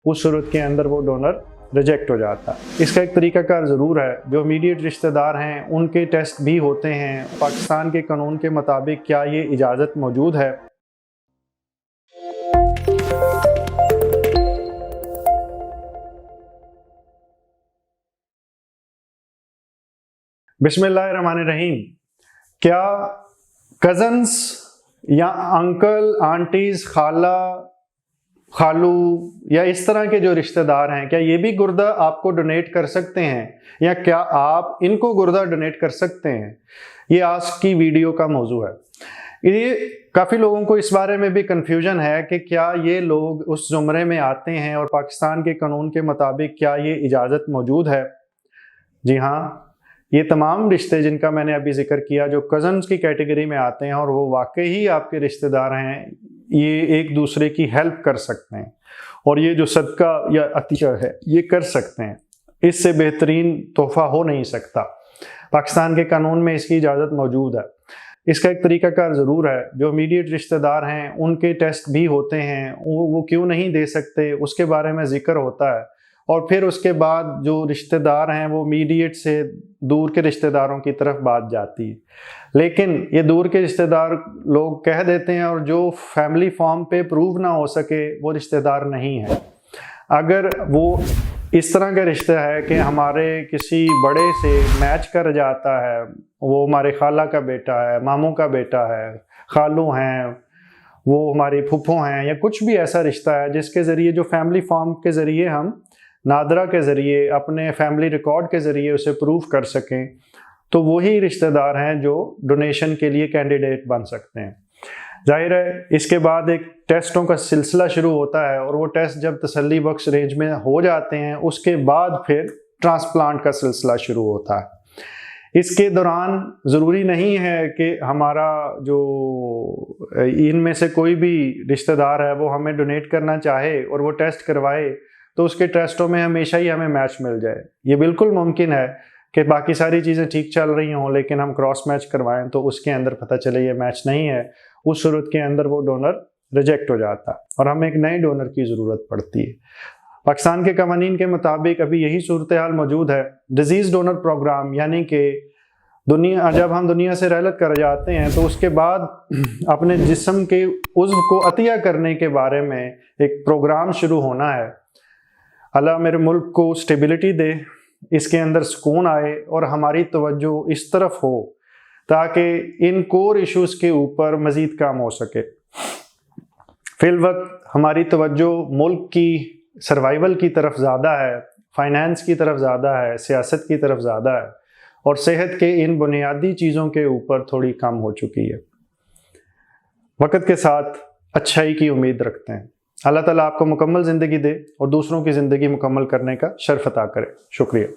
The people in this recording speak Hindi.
उस सूरत के अंदर वो डोनर रिजेक्ट हो जाता है। इसका एक तरीका कार ज़रूर है। जो इमीडिएट रिश्तेदार हैं उनके टेस्ट भी होते हैं। पाकिस्तान के कानून के मुताबिक क्या ये इजाज़त मौजूद है? बिस्मिल्लाहिर्रहमानिर्रहीम। क्या कज़न्स या अंकल, आंटीज़, खाला, खालू या इस तरह के जो रिश्तेदार हैं, क्या ये भी गुर्दा आपको डोनेट कर सकते हैं, या क्या आप इनको गुर्दा डोनेट कर सकते हैं? ये आज की वीडियो का मौजू है। ये काफ़ी लोगों को इस बारे में भी कन्फ्यूजन है कि क्या ये लोग उस ज़ुमरे में आते हैं और पाकिस्तान के कानून के मुताबिक क्या ये इजाज़त मौजूद है? जी हाँ, ये तमाम रिश्ते जिनका मैंने अभी जिक्र किया जो कज़न्स की कैटेगरी में आते हैं और वो वाकई ही आपके रिश्तेदार हैं, ये एक दूसरे की हेल्प कर सकते हैं और ये जो सदका या अतिया है ये कर सकते हैं। इससे बेहतरीन तोहफा हो नहीं सकता। पाकिस्तान के कानून में इसकी इजाज़त मौजूद है। इसका एक तरीका कार ज़रूर है। जो इमीडिएट रिश्तेदार हैं उनके टेस्ट भी होते हैं, वो क्यों नहीं दे सकते उसके बारे में ज़िक्र होता है। और फिर उसके बाद जो रिश्तेदार हैं वो इमीडिएट से दूर के रिश्तेदारों की तरफ बात जाती है। लेकिन ये दूर के रिश्तेदार लोग कह देते हैं और जो फैमिली फॉर्म पे प्रूव ना हो सके वो रिश्तेदार नहीं है। अगर वो इस तरह का रिश्ता है कि हमारे किसी बड़े से मैच कर जाता है, वो हमारे खाला का बेटा है, मामू का बेटा है, खालू हैं, वो हमारी फूफो हैं, या कुछ भी ऐसा रिश्ता है जिसके ज़रिए जो फैमिली फॉर्म के ज़रिए हम नादरा के ज़रिए अपने फैमिली रिकॉर्ड के ज़रिए उसे प्रूव कर सकें, तो वही रिश्तेदार हैं जो डोनेशन के लिए कैंडिडेट बन सकते हैं। जाहिर है इसके बाद एक टेस्टों का सिलसिला शुरू होता है और वो टेस्ट जब तसल्ली बख्श रेंज में हो जाते हैं उसके बाद फिर ट्रांसप्लांट का सिलसिला शुरू होता है। इसके दौरान ज़रूरी नहीं है कि हमारा जो इनमें से कोई भी रिश्तेदार है वो हमें डोनेट करना चाहे और वो टेस्ट करवाए तो उसके टेस्टों में हमेशा ही हमें मैच मिल जाए। ये बिल्कुल मुमकिन है कि बाकी सारी चीज़ें ठीक चल रही हों लेकिन हम क्रॉस मैच करवाएं तो उसके अंदर पता चले ये मैच नहीं है। उस सूरत के अंदर वो डोनर रिजेक्ट हो जाता है और हमें एक नए डोनर की ज़रूरत पड़ती है। पाकिस्तान के कवानीन के मुताबिक अभी यही सूरत हाल मौजूद है। डिजीज़ डोनर प्रोग्राम, यानी कि जब हम दुनिया से रहलत कर जाते हैं तो उसके बाद अपने जिस्म के उज़्व को अतिया करने के बारे में एक प्रोग्राम शुरू होना है। अल्लाह मेरे मुल्क को स्टेबिलिटी दे, इसके अंदर सुकून आए और हमारी तवज्जो इस तरफ हो ताकि इन कोर इश्यूज़ के ऊपर मज़ीद काम हो सके। फिल वक्त हमारी तवज्जो मुल्क की सर्वाइवल की तरफ ज़्यादा है, फाइनेंस की तरफ ज़्यादा है, सियासत की तरफ ज़्यादा है और सेहत के इन बुनियादी चीज़ों के ऊपर थोड़ी कम हो चुकी है। वक्त के साथ अच्छाई की उम्मीद रखते हैं। अल्लाह ताला आपको मुकम्मल ज़िंदगी दे और दूसरों की ज़िंदगी मुकम्मल करने का शर्फ अता करे। शुक्रिया।